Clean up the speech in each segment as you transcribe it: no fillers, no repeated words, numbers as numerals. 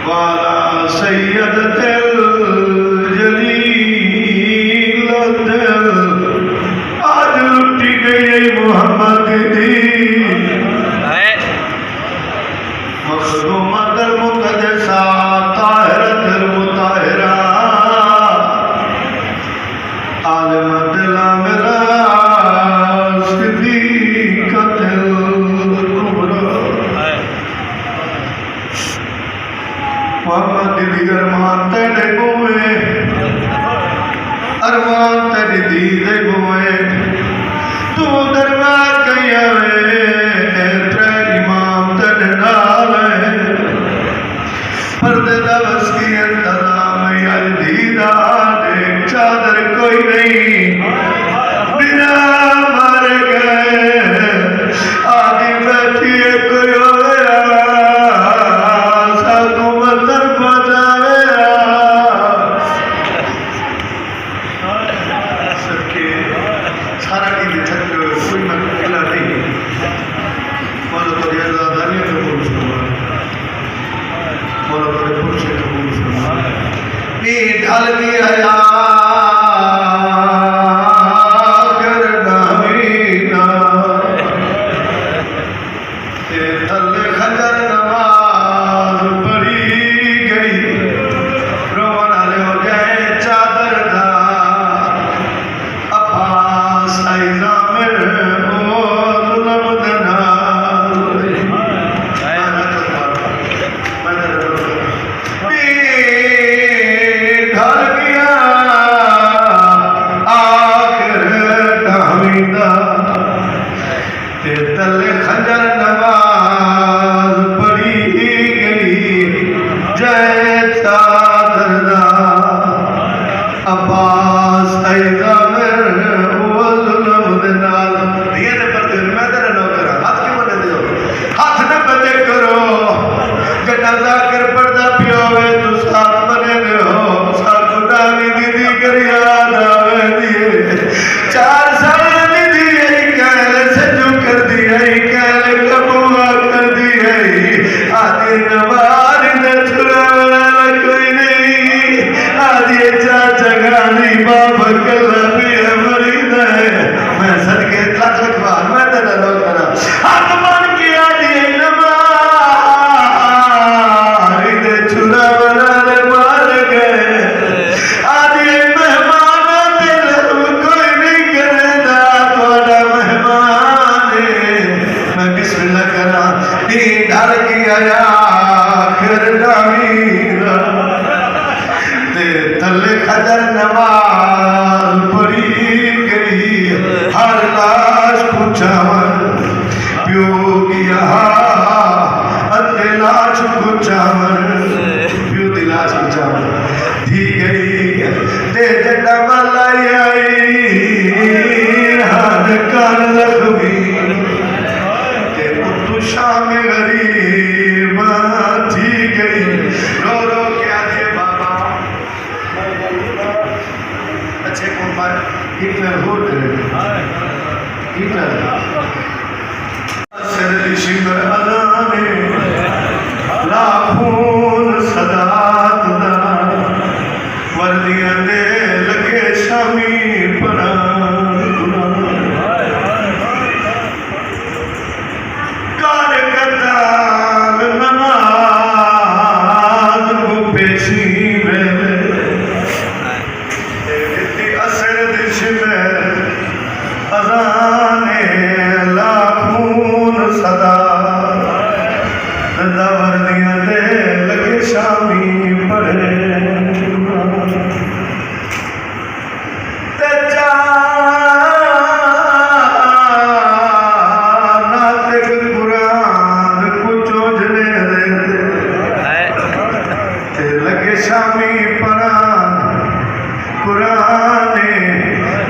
वाला सैयद दिल जलील दिल आज लुटी गई मोहम्मद दी मखदूमत मुक़द्दसा ताहिरत मुताहिरा आलिम दिल मिला सिद्दीक़त कुबरा मोहम्मद दी अरमान तेरे बुए अरमान तेरी दी दे बुए तू दरबार कहिया वे त्रै इमाम तेरे नाल पर्दे दा बस की इंतजाम यार दी दा देख चादर कोई नहीं बिना मर गए आदि बैठी है कोई होया साकू मंदिर पहुंचावे सबके सारा दिन थक कोई मकला नहीं बोलो तो ये ज़्यादानी कबूल फरमा बोलो तो पुरुष कबूल फरमा नी ढल गया करना मीना ते थल्ले खंजर नमाज पढ़ी गई रोवन वाले हो गए चादर दा अब्बास आइज़ा में ओ जुल्म दना ढल गया आखिर ढामीदा ते तले खंजर नमाज पढ़ी गई जय चादर दा अब्बास आइज़ा में ओ जुल्म दे नाल दिए ने पर्दे मैं तेरा नौकर हाथ क्यों बने दियो हाथ न बंदे करो जटा जाकर पर्दा पियोवे तू साथ बने हो साकू डाली दीदी कर याद आवे दिए 4 साल दीदी कहले से जो कर दिए कहले कबूआ कर दिए आदि नवार ने छुड़ाना कोई नहीं आदि चाचा गानी बाप कला भी मरी दे मैं सदके लाख बार मैं तेरा नौकर हाथ मान के आदि नवार ने छुड़ाना मार गए आदि मेहमान तेरा कोई नहीं करेगा थोड़ा मेहमान मैं बिस्मिल्लाह करा नी डर गया आखिर मीरा ते थल्ले खजर नमाज पढ़ी गई हर लाश कुचावन प्यो गया अते लाश कुचावन प्यो दी लाश कुचावन दी गई ते जटा मलाई आई हर कान लखवी ते तू शाम गरीब थी गई रो रो क्या दे बाबा अच्छे कौन बात हिटलर हो करे हिटलर सरदी शिमर अलाने लाखों सदात दा वर्दियां दे लगे शामी परा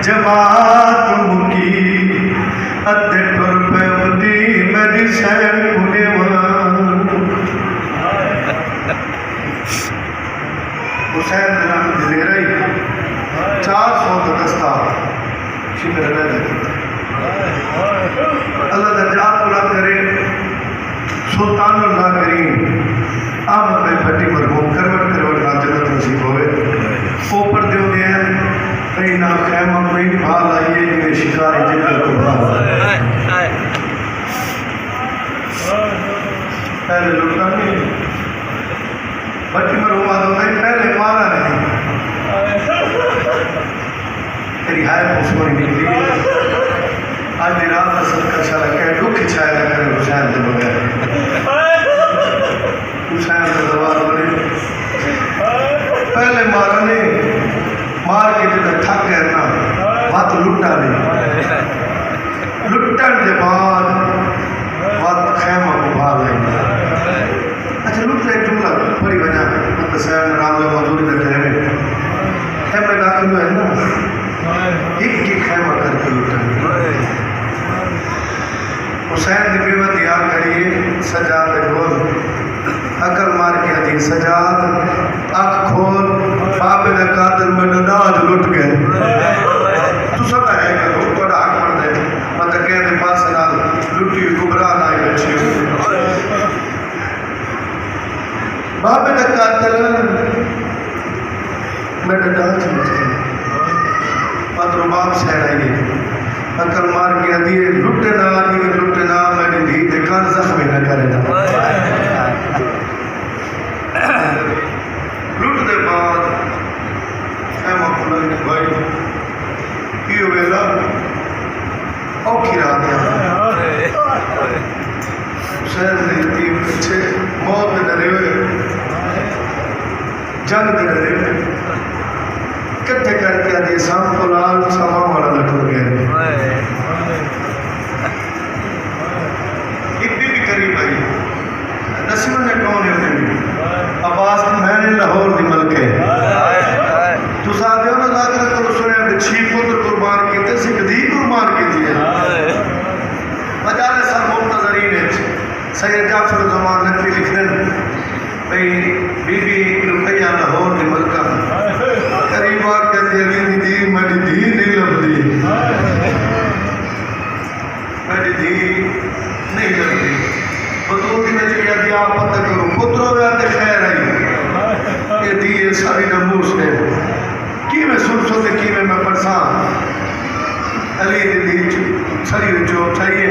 जमात मुकी अते टुर पे उदी मेरी सैन कुने हुसैन नाम दे रही 400 का दस्ता शिकर ले अल्लाह दा जात बुलंद करे सुल्तानुल ज़ाकिरीन अहमद भाई भट्टी मरहूम करवट करवट ना जन्नत नसीब होवे ऊपर दे हैं कई ना खैमा कोई भाल आइए जिन्हें शिकारी जिक्र को भाल पहले लुटा नहीं भट्टी मरहूम आदम भाई पहले मारा नहीं तेरी हाय पुष्पनी निकली आज भी रात का सबका शाला कह दुख छाया करे हुसैन के बगैर हुसैन का दबाव बने पहले मारा ने मार के जब थक गए ना बात लुटा नहीं लुटन के बाद बात खैमा को भाग आई अच्छा लुट एक जुमला बड़ी वजह मतलब सैन राम जो मजदूरी करते हैं खैमे दाखिल हुए ना एक खैमा करके लुटा हुसैन ने बेवत याद करिए सजाद बोल अकल मार के दी सजाद अख खोल बाबे ने कादर में नाज लुट गए तू सब है करो बड़ा हक पड़ दे मतलब कहते पास नाल लुटी गुबरा ना बच्ची बाबे ने कादर में नाज लुट गए मतलब बाप सहराइए अकल मार के दी लुटना मैंने दी देखा जख्मी न करे ना लुट दे बाद खैमा खुलन ने भाई की वेला औखी रात है शहर ने यतीम पीछे मौत में डरे हुए जंग में डरे हुए कट्ठे करके आदि शाम को लाल समा वाला लटक गया इतनी भी करीब आई नसीम ने कौन है आवाज मैंने लाहौर दी मलके तू साथ हो ना जाकर तो सुने छी पुत्र कुर्बान कीते सिख दी कुर्बान कीती है मजाले सब मुंतजरीन है सैयद जाफर जमान नकवी लिखने भाई बीबी रुकैया लाहौर दी मलका करीब आके अली दी मेरी धी नहीं लभदी मेरी धी नहीं लभदी बतूती में चिड़िया दी आप पता करो पुत्रों में आते खैर आई ये दी ये सारी नमूस है की मैं सुन सोते की मैं परेशान अली दी सरी जो चाहिए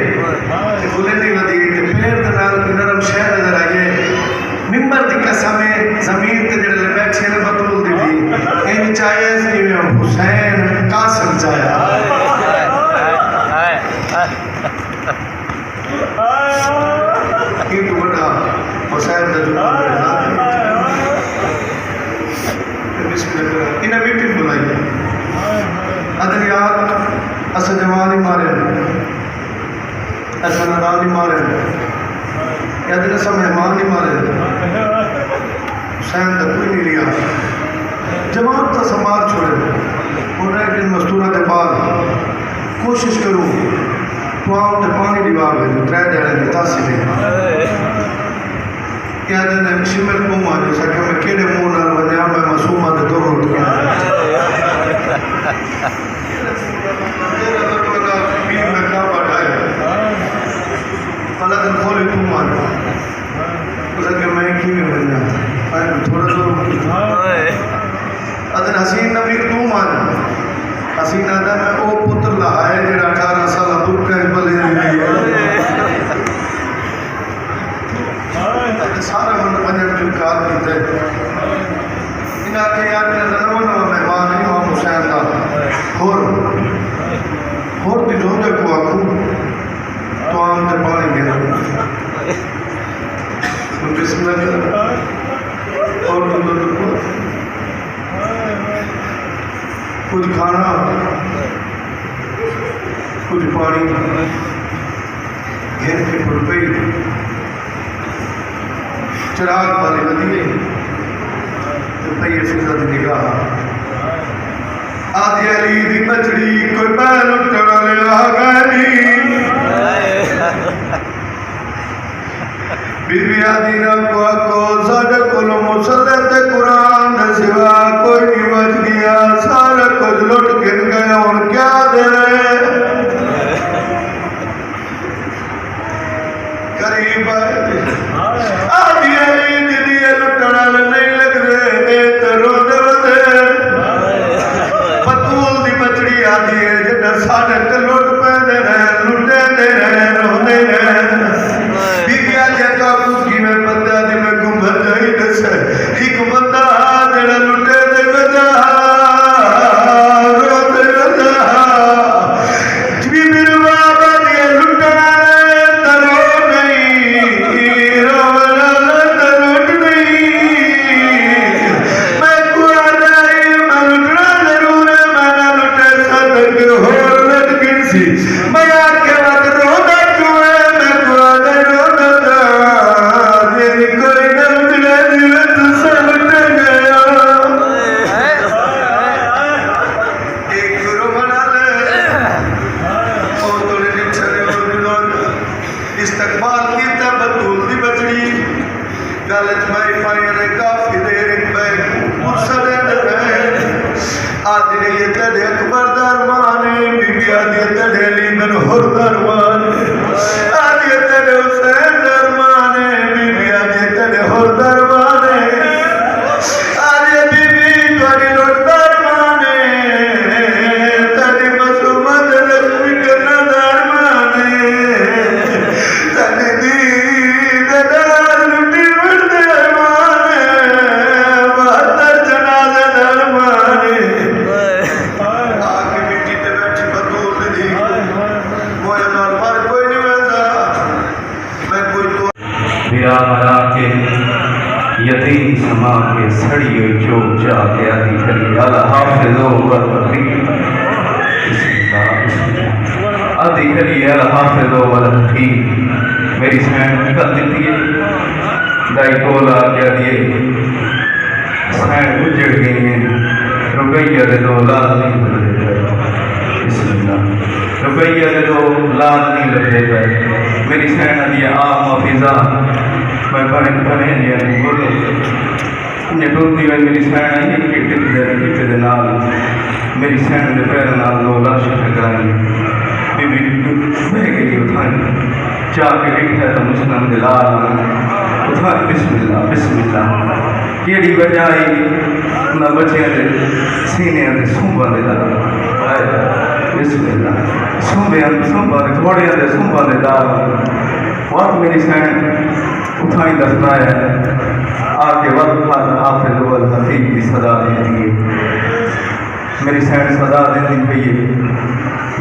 बोले नहीं लदी पैर के नाल नरम शहर नजर आइए मिंबर दी कसम है जमीन ते जेड़े बैठे ने बतूल दी थी इन चाहे जिवें हुसैन कासिम चाया की तो बड़ा हुसैन दा बिस्मिल्लाह इन मीटिंग बुलाई अदलियात अस जवानी मारे अस नदानी मारे या दिन सब मेहमान नहीं मारे हुसैन का कोई नहीं लिया जवाब तो समाज छोड़े और एक दिन मस्तूरा के बाद कोशिश करूँ तो आप पानी दिवा भेजो त्रै दिन की तासी में क्या दिन शिमर घूम आ जो सके मैं केड़े मुंह नाल वन्या मैं मासूमा दे दो रोटियां पीर में का बढ़ाया अलग खोले तू मान उसके मैं की में बनना आए थोड़ा सा अदन हसीन नबी तू मान हसीन आदा मैं ओ पुत्र लहाए जेड़ा 18 साल बुरका बले नहीं सारा मन बजट जो कार कीते इना के यार ने नवा मेहमान इमाम हुसैन दा होर दी रोजे को आखू तो आम ते पानी देना बिस्मिल्लाह और कुछ खाना कुछ पानी घेर के पड़ गई चिराग वाले वधिए तो पई फिजा दी निगाह आदि अली दी बचड़ी कोई पैर उठण वाले आ गई बीबी आदि ना को सारे कोलो मुसल्ले ते कुरान दे सिवा कोई नहीं बच गया सारा कुछ लुट गिन गए और क्या दे करीब आदि रही तेरे अकबर दरमाने बीबी आदि तेरे अली बिन हुर दरमाने आदि तेरे हुसैन दरमाने बीबी आदि तेरे हुर दरमाने आदि बीबी तुम्हारी लुट दरमाने तेरी मसूमत लक्ष्मी करना दरमाने तेरी दी दर लुटी उड़ दरमाने बहत्तर जनाजे दरमाने आके बेटी ते बैठी बतूल दी मोए नाल मर कोई नहीं वैसा मैं कोई तो बिरा हरा के यतीम समा के सड़ी हुई चोक जाके आदि करी अल हाफिज़ो वल हफीज़ आदि करी अल हाफिज़ो वल हफीज़ मेरी सैन कर दी है दाई कोला क्या दिए सैन उजड़ गई है रुपया दे दो लाल नहीं बदले रुपया दे दो लाल नहीं बदले मेरी सैन दी आ मफिजा मैं बड़े बड़े बोलो इन्हें टूटी हुई मेरी सैन आई कि टिप दे नाल मेरी सैन के पैर नाल दो लाश टकराई बीबी बह गई उठाई चाह के बैठा तो मुस्लिम दिलाल उठा बिस्मिल्लाह बिस्मिल्लाह केड़ी वजह आई उन्हें बच्चों के सीने के सूबा के दाल बिस्मिल्लाह सूबा घोड़े के सूबा के दाल वक्त मेरी सैन उठाई दसना है आके वक्त हाफिज़ वल हफीज़ की सदा देती है मेरी सैन सदा देती पई है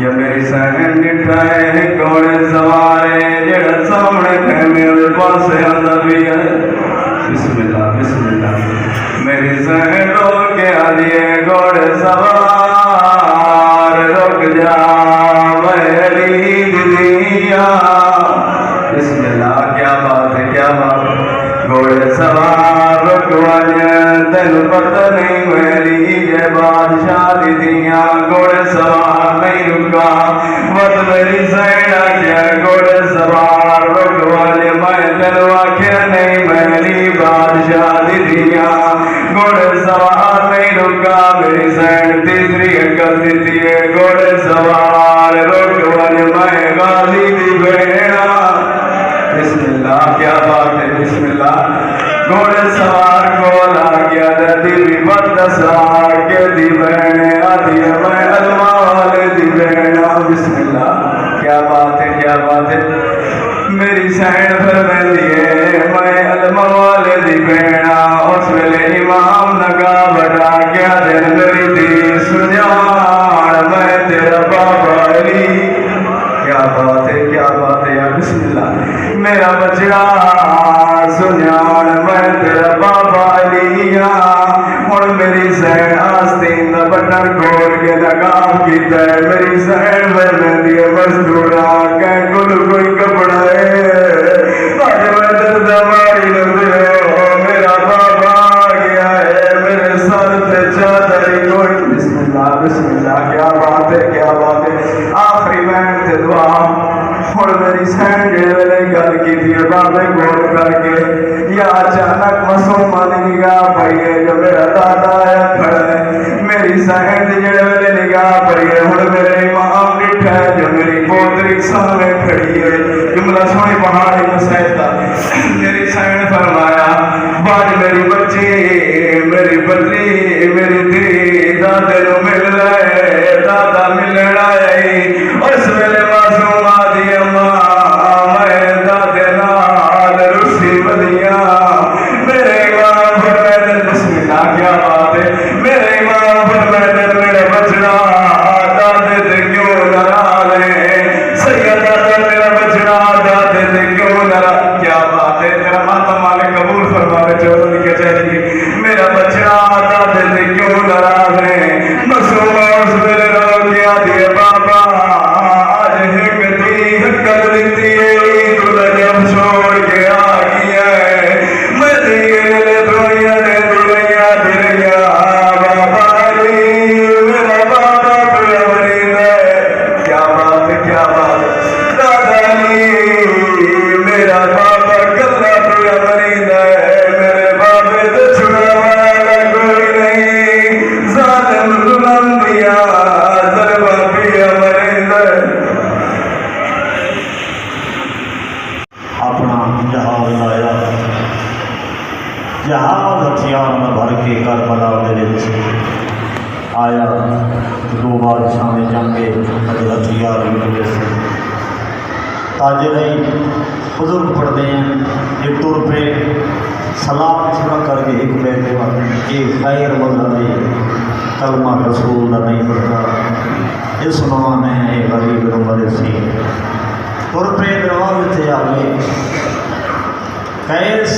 या मेरी सैन निठाए घोड़े सवारे जेड़ा सामने खेमे दे पासे आंदा भी है बिस्मिल्लाह बिस्मिल्लाह मेरी सैन रोक के आलिए घोड़े सवार रुक जा मेरी दुनिया बिस्मिल्लाह क्या बात है क्या बात घोड़े सवार रुकवाने तेन पता नहीं मेरी ये बादशाह दिया घोड़े सवार नहीं रुका मत मेरी सैन आख्या घोड़े सवार रुकवाने मैं तेन आख्या नहीं मेरी बादशाह दिया घोड़े सवार नहीं रुका मेरी सैन तीसरी अकल दी है घोड़े सवार रुकवाने मैं गाली दी बेड़ा बिस्मिल्लाह क्या बात है बिस्मिल्लाह घोड़े सवार को ला गया नदी विपत दसार के दी बहने आदि मैं अलमा वाले दी बहना बिस्मिल्लाह क्या बात है मेरी सैन फरमाती है मैं अलमा वाले दी बहना उस वेले इमाम नगा बड़ा क्या दिन मेरी दी सुजान मैं तेरा बाबा अली क्या बात है या बिस्मिल्लाह मेरा बचड़ा सुजान मैं तेरा बाबा लिया हुण मेरी सैन आस्तीन का बटन खोल के लगाम कीता है मेरी सैन बरमेंदी मजदूरा कै कुल कोई कपड़ा है अज मैं दर्द मारी मेरा बाबा आ गया है मेरे सर पे चादर कोई बिस्मिल्लाह बिस्मिल्लाह क्या बात है आखिरी बैंड से दुआ हुण मेरी सैन जेड़े वेले गल की बाबे गौर करके या अचानक मसूमा की निगाह पई है जो मेरा दादा आया खड़ा है मेरी सैन की जेड़े वेले निगाह पई है हुण मेरे इमाम डिठा है जो मेरी पोतरी सामने खड़ी है जुमला सोनी पहाड़ी मुसैदा मेरी सैन फरमाया बाज मेरी बच्ची मेरी पत्नी मेरी धी दादे नूं मिल ले दादा मिलण आई उस वेले मासूम आदि अम्मा मैं दादे नाल रुसी बदिया मेरे इमाम फरमाते बिस्मिल्लाह क्या बात है मेरे इमाम फरमाते मेरे बचड़ा दादे ते क्यों नाराज है सैयद दादा मेरा बचड़ा दादे ते क्यों नाराज क्या बात है तेरा माता मालिक कबूल फरमावे चोरों की कचहरी मेरा बचड़ा दादे ते क्यों नाराज है मासूम उस वेले रो गया दिए बाबा आज एक दी हकल दी तुझे जब छोड़ के आ गया है मैं दिए दुनिया ने दुनिया दिया के करबला दे विच आया। दो बादशाह ने जंगे अजे हथियार भी मिले थे ताजे रही। बुजुर्ग पढ़ते हैं ये तुर पे सलाम छुड़ा करके एक बैठे ये खैर मजहबी कलमा रसूल का नहीं पढ़ता इस नवाने है गरीब नंबर सी तुर पे दरवाजे थे आ गए। कैस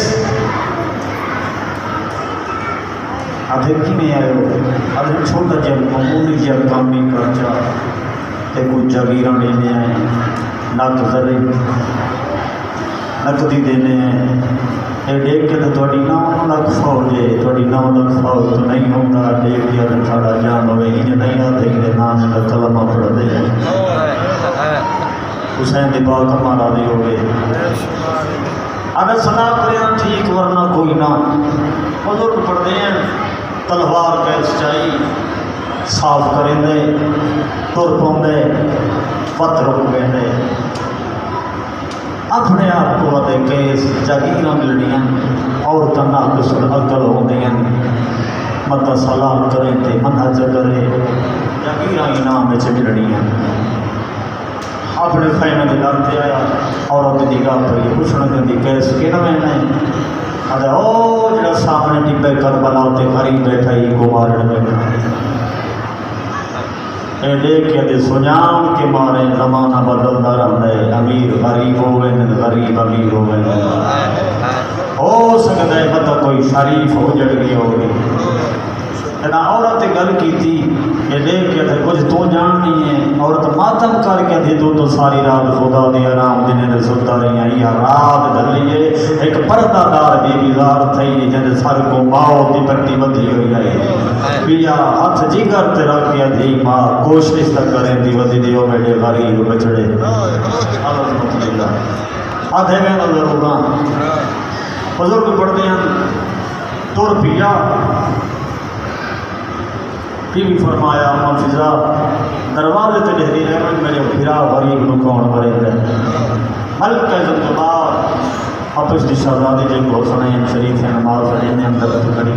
अधे कि नहीं आयो अधे छोटा जब मामूली जब काम नहीं करता तो कोई जागीर लेने आए नक जरे नकदी देने हैं ये देख के तो थोड़ी 9 लाख फौज है थोड़ी 9 लाख फौज तो नहीं होगा देख के तो साड़ा जान होगी जो नहीं आते कि नाम का कलमा पढ़ते हैं हुसैन दी बात हमारा भी हो गए। अगर सलाह करें ठीक वरना कोई ना बुजुर्ग पढ़ते हैं तलवार कैस चाहिए साफ करेंगे तुर पाते पत्थर रुक गए अपने आप को आते केस जागीर मिलनिया औरत नाकसुर अकल होंदियां मत सलाम करें तो मनहज करे जागीर इनाम में मिलनिया। अपने खैमे के दर से आया औरत की गल पई पुछण दी कैस कि मैंने अरे ओ जो सामने टिब्बे करबला उत्ते गरीब बैठा ही को मारन बैठा देख के सुजान के मारे जमाना बदलता रहता है अमीर गरीब हो गए गरीब अमीर हो गए हो सकता है पता कोई शरीफ हो जड़ गई होगी ना औरत गल की थी ये देख के कुछ तो जाननी है औरत मातम करके दे तो सारी रात खुदा दे आराम दिन सुता रही या रात ढली एक पर्दादार बेबीदार थी जिन्हें सर को माओ की पट्टी बधी हुई है पिया हथ जिगर ते रख के दी माँ कोशिश तक करें दी वधी दियो मेरे गरीब बछड़े आधे में जरूर बुजुर्ग पढ़ते हैं तुर पिया भी फरमाया मफिजा दरवाजे से डेहरी है मेरे फिरा गरीब को कौन मरे हल्का जब आप इस शहजादी जी को सुने शरीफ नमाज ने अंदर खड़ी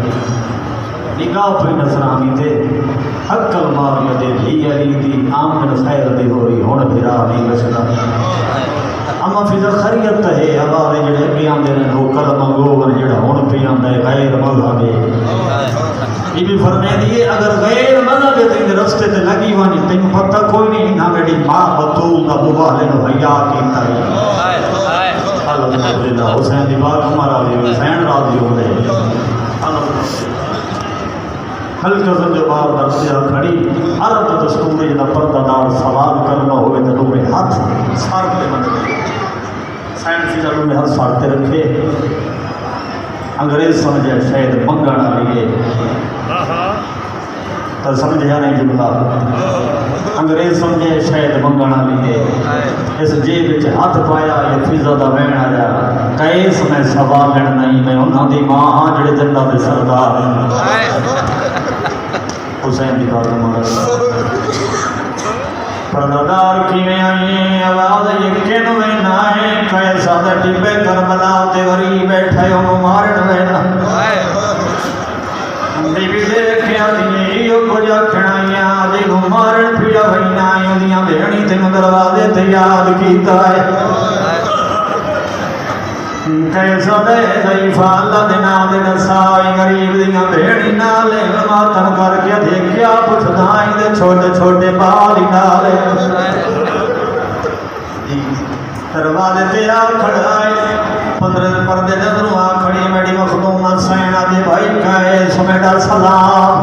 निगाह पे नजरानी थे हक्कल मारिया दे धी अली दी आमन खैर दी हो रही हुण फिरा नहीं बचदा अम्मा फिजा खरीयत है हवाले जेड़े अगे आंदे ने लोग कलमा गोवर जेड़ा हुण पे आंदा है गैर मज़हब बीबी फरमाई दी अगर गैर मज़हब तेरे रस्ते ते लगी वानी तेन पता कोई नहीं ना मेरी मां बतूल दा मुबाले नो हया कीता है अल्हम्दुलिल्लाह हुसैन दी बात हमारा भी हुसैन राजी हो गए हल्का सा जवाब दरसिया खड़ी अरब दस्तूर जदा पर्दादार सवाल करना होवे तो लोग हाथ सर पे बन साइंस फिजा लोग हाथ सर पे रखे अंग्रेज समझे शायद मंगण वाली है तो समझा नहीं जुमला अंग्रेज समझे शायद मंगण वाली है इस जेब हाथ पाया ये फिजा का वहन आया कैस मैं सवाल लेना नहीं मैं उन्होंने मां हाँ जड़े जन्नत के सरदार हुसैन की बात पर्दादार किवें आई आवाज यकीन में ना है कैसा दा टिब्बे करबला ते वरी बैठे हो मारन वेला बीबी देखिया दी यो कुछ आखणाइया जे मारन पिया वैना ओदियां भेणी तेन दरवाजे ते याद कीता है कैसा दे ज़ईफ़ा अल्लाह दे नाम दे नसाई गरीब दियां भेड़ी नाल मातम करके देखिया पुछदाई दे छोटे छोटे बाल नाल दरवाजे ते आ खड़ाए 15 पर्दे नजरों आ खड़ी मेरी मखदूम सैना दे भाई कहे सुमेड़ा सलाम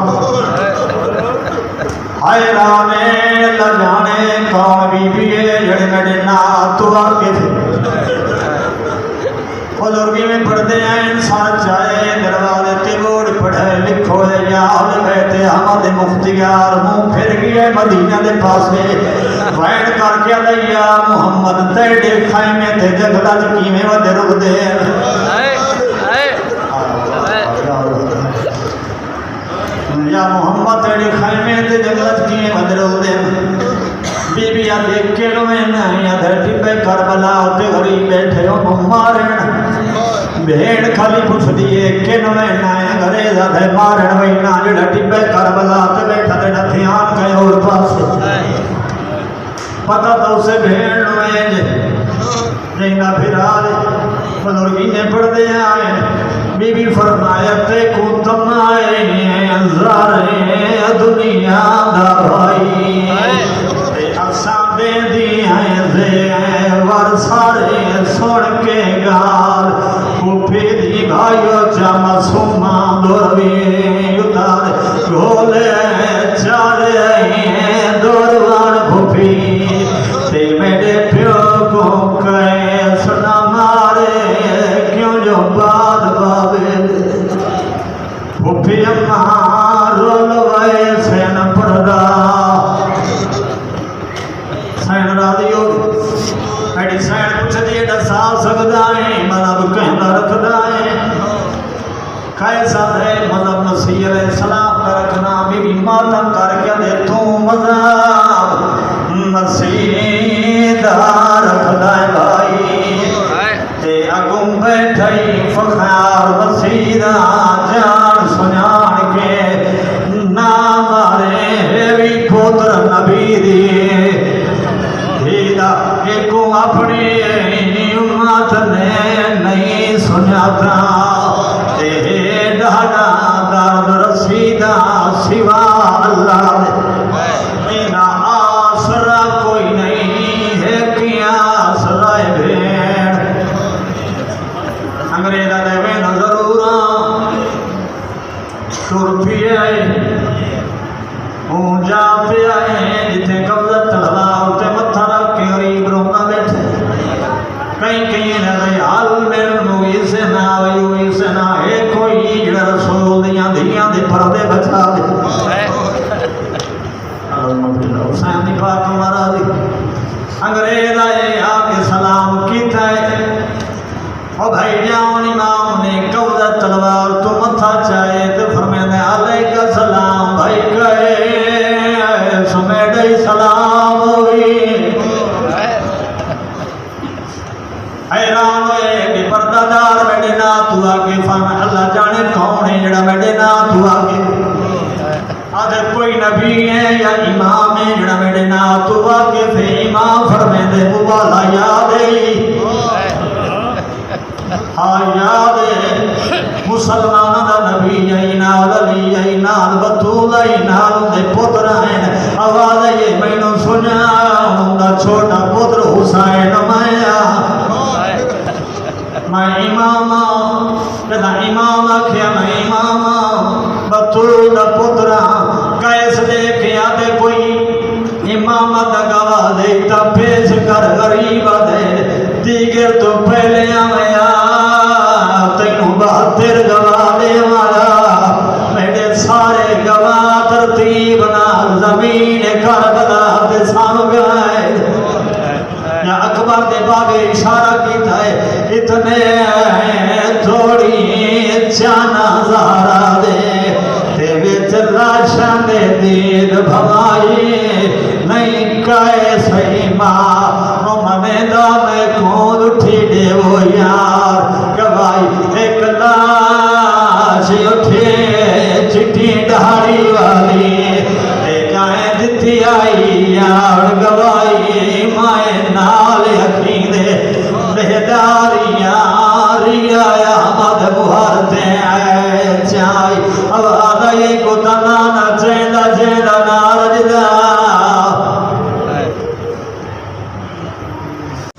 हाय रामे अल्लाह जाने कौन बीबी है जड़े मेरे ना तू आके बुजुर्गी में पढ़ते हैं इंसान चाहे दरवाजे ते बोर्ड पढ़े लिखो याद कहते हमारे मुख्तियार मुंह फिर गए मदीना के पासे वैन करके लैया मुहम्मद तेरे खैमे ते जंगला च किवें वधे रुकदे या मुहम्मद तेरे खैमे ते जंगला च किवें वधे रुकदे बीबिया देख के लो मैं नहीं धरती पे करबला ते गरीब बैठे हो मारन भेड़ खाली पुछ दिए कि नवैना अंग्रेजा थे मारन वैना जेड़ा टिब्बे करबला ते बैठा तेरा ध्यान कहीं और पास पता तो उसे भेड़ नवेंज जैना फिरा बुजुर्गी ने पढ़ते आए बीबी फरमाया ते को तुम आए ज़ारे दुनिया दा भाई असा दे दिया वर सारे सुन के गाल फूफी दी भाइयों चमा सुमा दोरवी उतार गोले चारे दोरवान फूफी ते मेरे प्यो को कहे सुना मारे क्यों जो बाद बाबे फूफी अम्मा रोलवाए सैन पड़दा सैन रादियो मेरी सैन पुछदी एडा साल सकदा है मतलब कहना रखदा है कैसा है मतलब मसीह अलैहि सलाम का रखना बीबी मातम करके दे तू मज़हब मसीह दा रखदा है भाई ते अगुम बैठई फखार मसीह दा जान सुनान के ना मारे भी पुत्र नबी दी एको अपनी उम्मत ने नहीं सुनाता डाना दर्द रसीदा सिवा अल्लाह मेरा आसरा कोई नहीं है क्या आसरा भेड़ अंग्रेजा ने वे जरूर सुरपिए जाते आए जिथे कब्जा तलवा उते मत्था रख के गरीब रोना बैठे कई कई ने हाल मेरे से ना वही से ना है कोई जड़ा रसूल दियां धियां दे पर्दे बचा दे हुसैन दी पाक महाराज अंग्रेज आए आके सलाम कीता है ओ भाई जान इमाम ने कब्जा तलवार तो मत्था चाहे तो फरमाया अलैका सलाम भाई कहे सुमेडे सलाम हुई हैरान हुए कि पर्दादार मेरे ना तू आगे फन अल्लाह जाने कौन है जड़ा मेरे ना तू आगे आधे कोई नबी है या इमाम है जड़ा मेरे ना तू आगे थे इमाम फरमाते मुबाला याद है हाँ याद है मुसलमान दा नबी आई नाल अली आई नाल बतूल आई नाल दे पुत्र हैं आवाज ये मैनू सुना उनका छोटा पुत्र हुसैन मैं इमाम जदा इमाम आख्या मैं इमाम बतूल दा पुत्र कैस देखे आते कोई इमाम दा गवाह दे ता पेश कर गरीब दे दीगर तो पहले आया तेनू 72 गवाह दे वाला मेरे सारे गवाह तरतीब नाल जमीन करबला ते साम गए या अकबर दे बागे इशारा कीता है इतने थोड़ी जाना ज़हरा दे ते विच लाशां दे दीद भवाई नहीं कहे सही मां मने दा मैं कौन उठी देवो यार गवाई एक लाश उठे चिट्ठी दाढ़ी वाली जाए जिती आई यार गवाई माए नाल अखी दे बेदारियां रिया मद मुहरते चाई आवाज़ ये को तना न चेंदा चेंदा नारजदा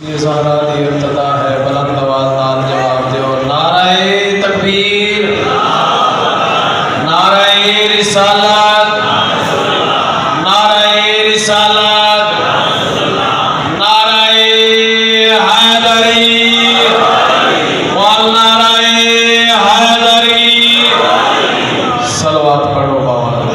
ये सारा इब्तिदा है बुलंद आवाज़ नाल जवाब दो नारे तकबीर नारे रिसालत नारे रिसालत नारे हैदरी वल नारे हैदरी सलवात पढ़ो बाबा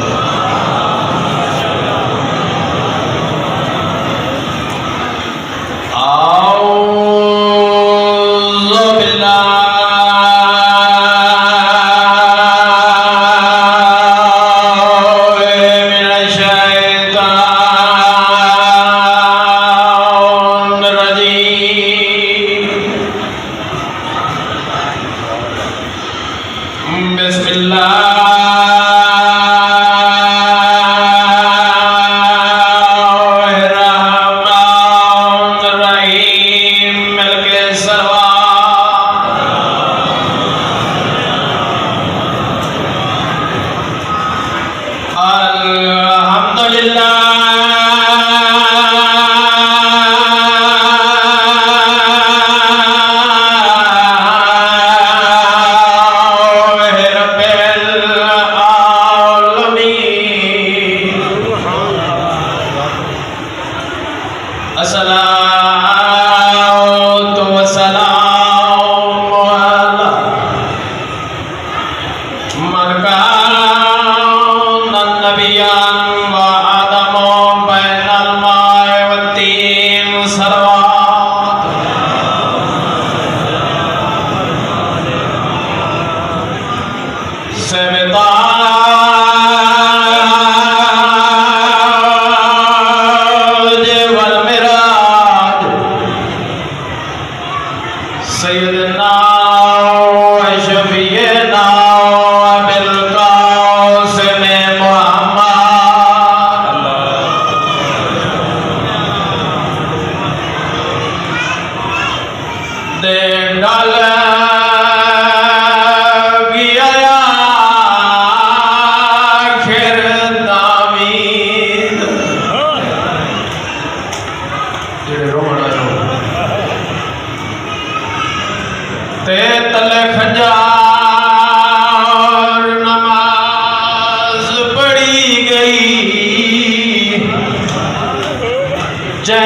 जै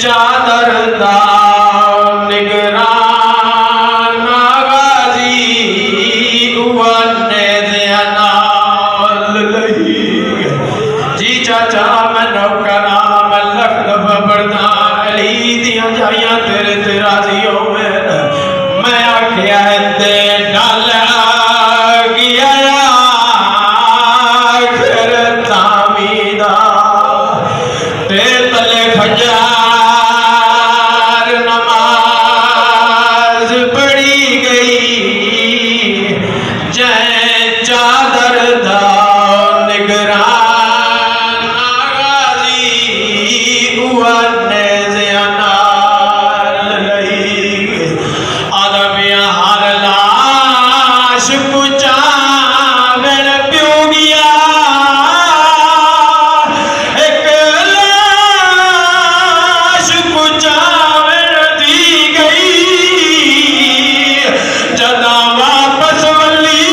चादर दा निगरान गाजी उवने दिया नाल लही जी चाचा मैं नौकरा मैं लखनऊ बरदान अली दिया जाइया तेरे ते राजी होवे मैं आख्या ते डाल गया फिर तामीदा ते तले खजार नमाज पढ़ी गई जै चादर दा निगरान गाजी उवने ज़ियानार लही आदमिया हर लाश कुचावण प्यो गया एक लाश कुचावण दी गई जदा वापस वली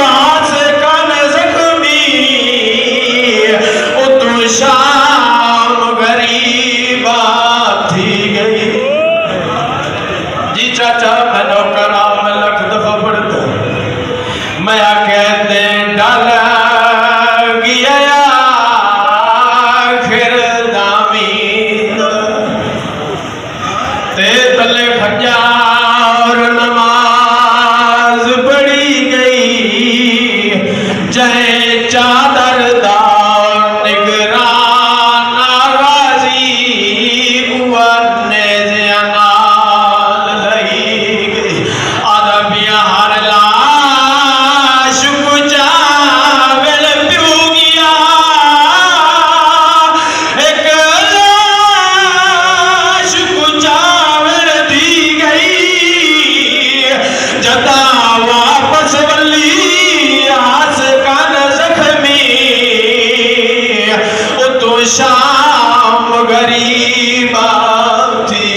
आस कन जख्मी उतु शाम गरीबा थी गई जी चाचा मैं नौकरा मैं लख दफा पढ़ता मैं कहते डाल गया फिर दामीद ते तले खजार नमाज पढ़ी गई जय चादर दा निगरान गाजी उवने ज़ियानाल लही गई आदमिया हर लाश कुचावण प्यो गया एक लाश कुचावण दी गई जदा वापस वली आस कन जख्मी उतो शाम गरीबा थी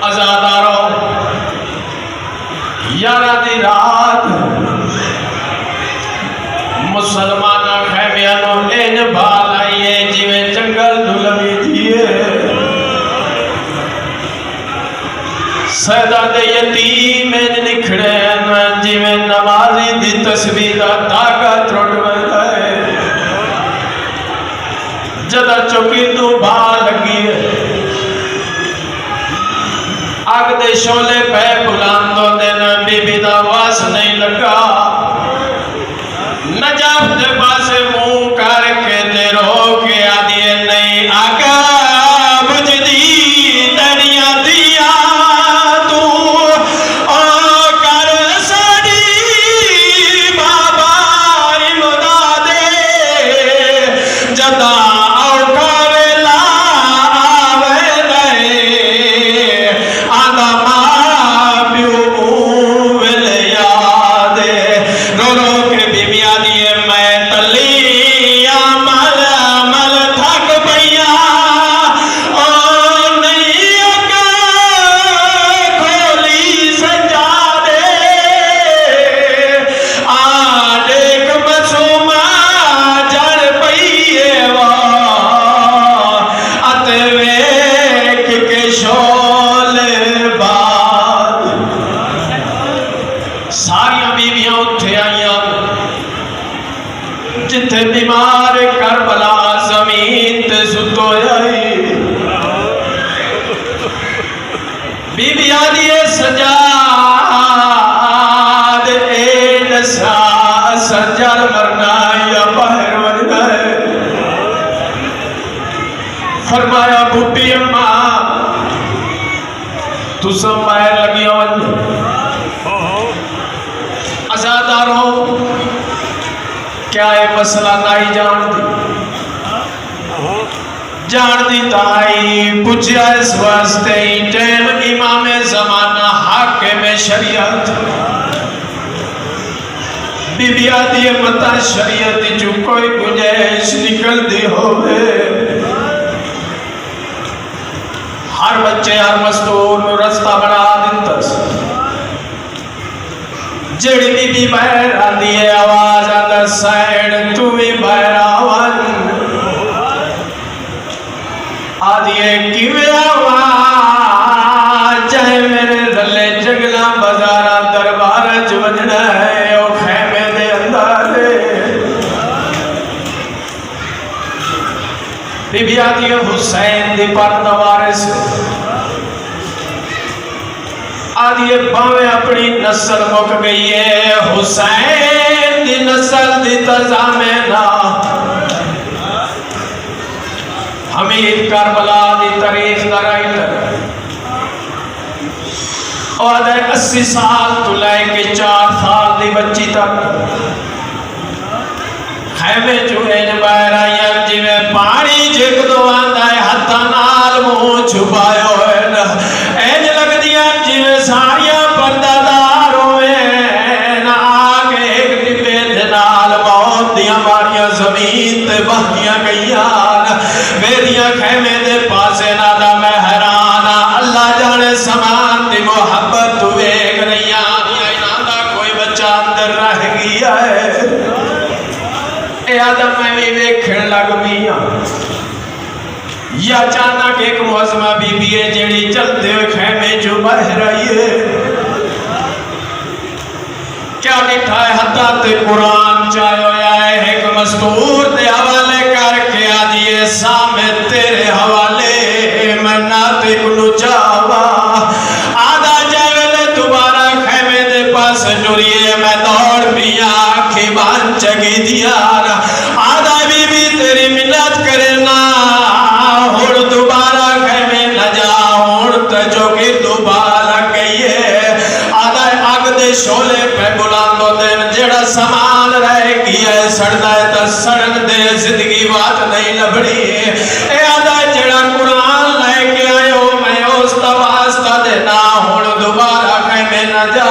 आजादारो यारा दी रात मुसलमान खैमिया नो इन भालाइए जिवें जंगल दुलवी दिए सदा दे यतीम इंज निखड़े न जिवें नमाजी दी तस्बीह दा धागा त्रुट वैंदा है जदा चौकी तू बाह लगी है अग दे शोले पै बुलंद होंदे न बीबी दा वास नहीं लगा नजाफ दे पासे मुंह करके ते रो के आदिए नहीं आगा बुझदी दरिया दिया तू ओ कर साड़ी बाबा इमदादे जदा औखा वेला आवे नहीं आदा मां प्यो वेले याद रो रो के बीबिया दिए मैं तलिया मल मल थक पईया ओ नहीं अगा खोली सजा दे आ देख बसुमा जड़ पईए वा अत वेख के शोले बाद सारिया बीबियां उठे आईया जिथे बीमार करबला जमीन ते सुतो आई बीबिया दिए सजाद ए नसा सजल मरना या बाहर वरना है फरमाया बुढ़ी अम्मा तू समाए लगिया वन आजादारो क्या है मसला नहीं जानती ताई पूछा इस वास्ते ही टाइम इमाम जमाना हाकिम शरीयत बीबिया दी मता शरीयत जो कोई गुंजाइश निकलती होवे हर बच्चे हर मजदूर नु रास्ता बना दिता जेड़ी बीबी बाहर आती है आवाज बीबी आदि हुसैन दी पत वारिस आदि भावे अपनी नस्ल मुक गई है, हुसैन दी नस्ल दी तजामे ना हमीद करबला दी तारीख दा राइटर और 80 साल तो लैके 4 साल दी बच्ची तक खैमे चूहे बाहर आइया जिवें पानी जिकदो आंदा है हत्था नाल मुंह छुपायो है ना इंज लगदियां जिवें सारियां पर्दादार होवे ना आके एक डिब्बे दे नाल मौत दियां मारियां जमीन ते बहदियां गईयां मेरियां खैमे दे पासे ना दा मैं हैरान अल्लाह जाने समान दी मोहब्बत तू वेख रहियां इना दा कोई बच्चा अंदर रह गया है आदम मैं भी वेखण लग पई या अचानक एक मौसमा बीबी है जेड़ी चलते हुए खैमे चो बाहर आई है क्या डिठा है हत्था ते कुरान चाहे होया है एक मस्तूर दे हवाले करके आदि है सामे तेरे हवाले मैं नाते कुनु चावा आधा जावे दोबारा खैमे दे पास टुरिए मैं दौड़ पिया आंखें बांध चगी दिया आधा बीबी तेरी मिन्नत करे ना हुण दोबारा खैमे न जा हुण ते जोगी दोबारा कहिए आधा अग दे शोले पे बुलांदो दिन जेड़ा समान रह गया है सड़दा है तो सड़न दे जिंदगी बात नहीं लभड़ी ए आधा जेड़ा कुरान लेके आयो मैं उस दा वास्ता देना हुण दोबारा खैमे न जा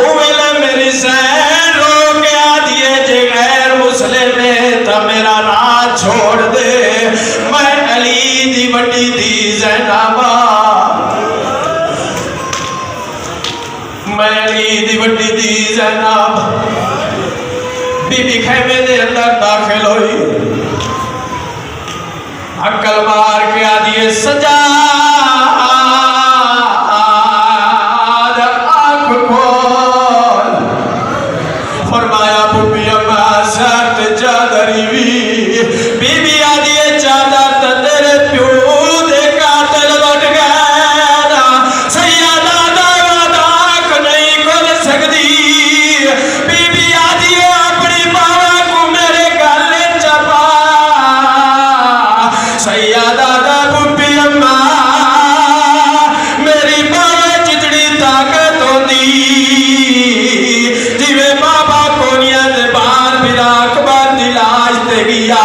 ओ वेले मेरी सैन रो के आदी है जे गैर मुस्लिम ने तो मेरा राह छोड़ दे मैं अली दी वड्डी दी ज़ैनबा मैं अली दी वड्डी दी ज़ैनब बीबी खैमे दे अंदर दाखिल हुई अक्ल मार के आदी है सजा फरमाया पुपी अम्मा सत चादरी बीबी आदि चादर तो तेरे प्यो दे कातिल लुट गए ना सैयदा दाक नहीं खुल सकती बीबी आदि अपनी बावा को मेरे गले चपा सैयदा दा पुपी अम्मा मेरी बावा जितनी ताकत होती जिवे बाबा कोनिया दे बाहर फिराक बांधी लाश ते गया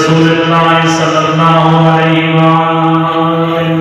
रसूलिल्लाह सल्लल्लाहु अलैहि वसल्लम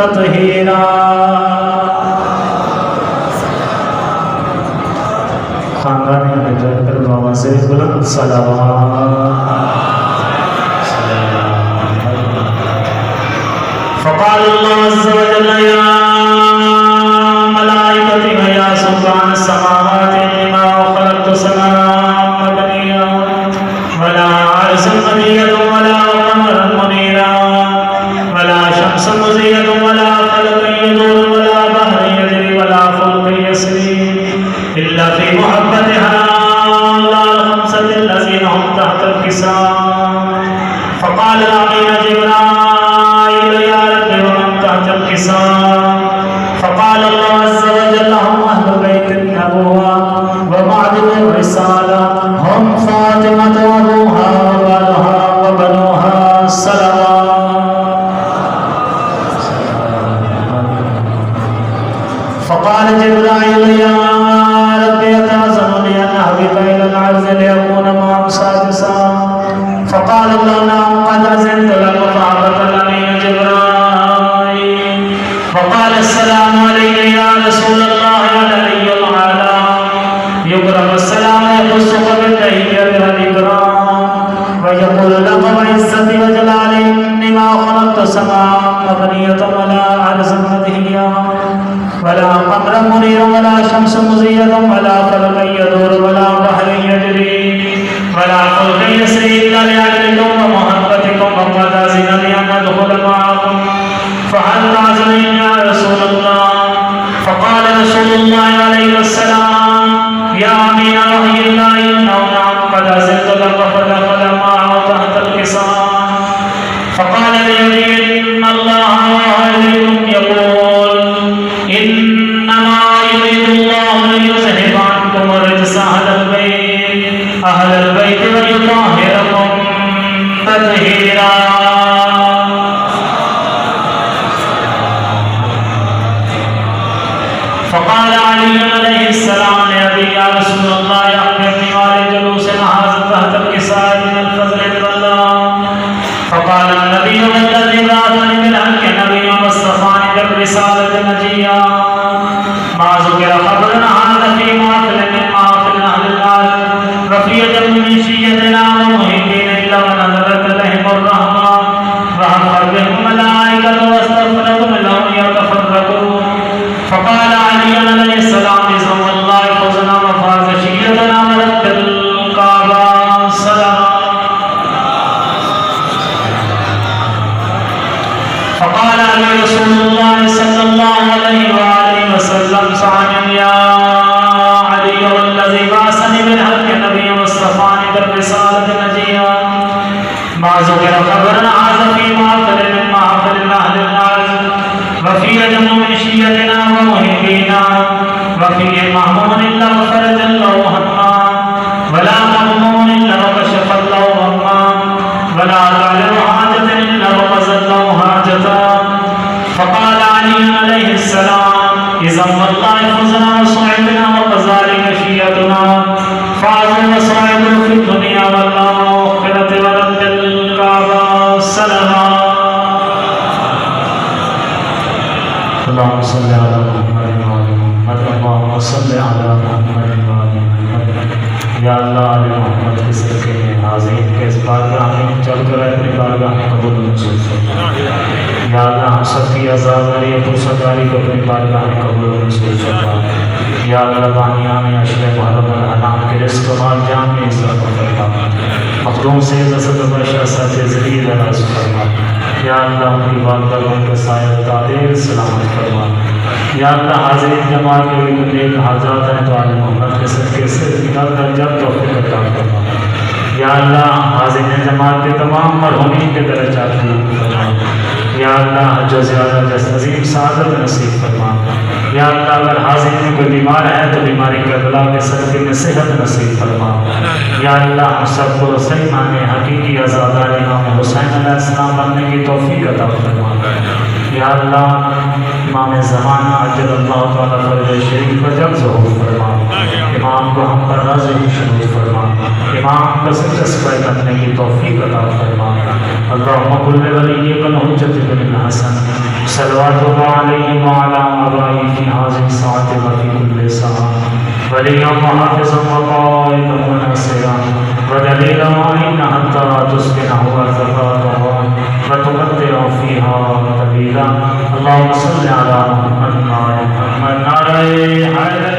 तत्हीरा। खानदान में बाबा से बुलंद सलावत। फ़क़ाल अल्लाहु अज़्ज़ व जल्ल या मलाइकती व या सुब्हान समावाति लिमा ख़लक़तु समाअन मबनिया वला अर्ज़न मदियतun वला क़मरन मुनीरा वला शम्सन मुज़ियतun वला फ़लकन यदूर वला बहरन यजरी वला फ़ुल्कन यसरी इल्ला फ़ी मुहब्बतिहा al-ख़मसति allज़ीना हुम तहतल किसाम। फ़क़ाल आमीन जिब्राईल या रब्बि व मन तहतल किसाम। फ़क़ाल अल्लाहु अज़्ज़ व जल्ल हुम अहलु बैतिन नबुव्वा व मअदिन रिसाला हुम फ़ातिमतु व अबूहा व बालुहा व बनुहा सलावत। फ़क़ाल जिब्राईल या रब्बि अतअज़्ज़नु अन अहबित इलल अर्ज़ लियकून मअहुम सादिसा। फ़क़ाल अल्लाहु नअम क़द अज़िनतु लक फ़अबत अमीन जिब्राईल। फ़क़ाल अस्सलामु अलैका या रसूलल्लाह या नबिय्युल आला युक़रअ अस्सलाम यख़ुस्सुका बित्तहिय्यति वल इकराम व यक़ूलु लक व इज़्ज़ति व जलाली इन्नी मा ख़लक़तु समाअन मबनियतन वला अर्ज़न मदहिया वला क़मरन मुनीरन वला शम्सन मुज़ियतन वला फ़लकन यदूर वला बहरन यजरी वला फ़ुल्कन यसरी इल्ला लिअजलिकुम व मुहब्बतिकुम व क़द अज़िना लि अन अदख़ुला मअकुम फ़हल ताज़िनून या रसूलल्लाह। फ़क़ाल रसूलुल्लाह अलैहि वस्सलाम या अमीन वहयिल्लाह इन्नहु नअम क़द अज़िनतु लक फ़दख़ल मअहु तहतल किसाम। फ़क़ाल लियज़ीद इन्न अल्लाह इलैकुम यक़ूल इन्नमा युरीदुल्लाहु लियुज़हिबा अन्कुम अर्रिज्सा अहलल बैत व युत्तहिरकुम तत्हीरा। फ़क़ाल अली अलैहिस्सलाम लिअबी या रसूलल्लाह अख़बिरनी वाले जुलूसिना हाज़ा तहतल किसाई मिनल फ़ज़्ल वल्लाह। फ़क़ाल अन्नबिय्यु वल्लज़ी बअसनी बिल-हक़्क़ि नबिय्यन वस्तफ़ानी बिर्रिसालति नजिय्या मा ज़ुकिरा ख़बरुन हाज़ा फ़ी महफ़िलिन मिन महफ़िल अहलिल अर्ज़ व फ़ी जम्मिन मिन शिय्यतिना व मुहिब्बीना इल्ला व नज़रत लहिमुर रहमा व हफ़्फ़त बिहिम मलाइकतु वस्तग़फ़रत लहुम यतफ़र्रक़ून। फ़क़ाल अली अलैहिस्सलाम बिज़म्मिल्लाहि फ़ुज़ना व फ़ाज़ शिय्यतना व रब्बिल काबा सलाम। फ़क़ाल अली रसूलुल्लाह सल्लल्लाहु अलैहि वआलिहि वसल्लम सानिया या अली वल्लज़ी बअसनी बिल-हक़्क़ि नबिय्यन वस्तफ़ानी बिर्रिसालति नजिय्या मा ज़ुकिरा ख़बरुन हाज़ा फ़ी महफ़िलिन मिन महफ़िल अहलिल अर्ज़ व फ़ी जम्मिन मिन शिय्यतिना व मुहिब्बीना व फ़ीहि महमूमुन इल्ला ग़फ़रत लहु हम्मा वला मग़मूमुन इल्ला कशफ़त लहु हम्मा वला तालिबु हाजतिन इल्ला क़ज़त लहु हाजता। फ़क़ाल अली अलैहिस्सलाम इज़न वल्लाहि फ़ुज़ना व सु'idना व कज़ालिका शिय्यतुना फ़ाज़ू व सु'idू फ़ी दुनिया वल आख़िरति व रब्बिल काबा सलाम। अल्लाहुम्मा सल्लि अला मुहम्मद व आलि मुहम्मद अल्लाहुम्मा सल्लि अला मुहम्मद व आलि मुहम्मद। या अल्लाह आलि मोहम्मद के सदक़े में हाज़िर के इस बारगाह में चलकर अपनी बारगाह में कबूल मंजूर फरमा। या अल्लाह हम सबकी आज़ादारी और पुरसदारी को अपनी बारगाह में कबूल मंजूर फरमा। या अल्लाह बानिया में अशरे मुहर्रम अनाम के रिज़्क़ माल जान में इज़्ज़त फरमा। मखदूम से नसब बशा साथे ज़लील अनाज़ फरमा। या अल्लाह उनकी वालिदा उनके साया तादेर सलामत फरमा। या अल्लाह हाज़िर जमात के लिए नेक हाजात हैं तो आले मोहम्मद के सदक़े से इतना दर्जा तौफ़ीक़ अता फरमा। या अल्लाह हाज़िर जमात के तमाम मरहूमीन के दर्जात बुलंद फरमा। या अल्लाह हज व ज़ियारत जैसे अज़ीम सआदत नसीब फरमा। या अल्लाह अगर हाज़िर में कोई बीमार है तो बीमारी करबला के सदक़े में सेहत नसीब फरमा। या अल्लाह हम सबको सही माने हकीकी आज़ादार इमाम हुसैन अलैहिस्सलाम बनने की तौफ़ीक़ अता फरमा। या अल्लाह इमाम ज़माना अज्जलल्लाहु तआला फ़रज़ शरीफ पर जब ज़हूर फरमा। इमाम को हम पर राज़ी शुरूर फरमा। इमाम को सच्चा सिपाही बनने की तौफ़ीक़ अता फरमा। अल्लाहुम्मा कुल्लि वलिय्यिकल हुज्जत बिन हसन सल्लल्लाहु अलैहि व अला आबाई फी हाज़िहि साअति व फी कुल्लि साअ वलिय्यन व हाफ़िज़न व क़ाइदन व नासिरन व दलीलन व इन्न हत्ता तुस्किनहु अर्ज़क़ातहु व तुमत्तिअहु फ़ीहा तबीला। अल्लाहुम्मा सल्लि अला मुहम्मद व आला मुहम्मद। नारे हैदर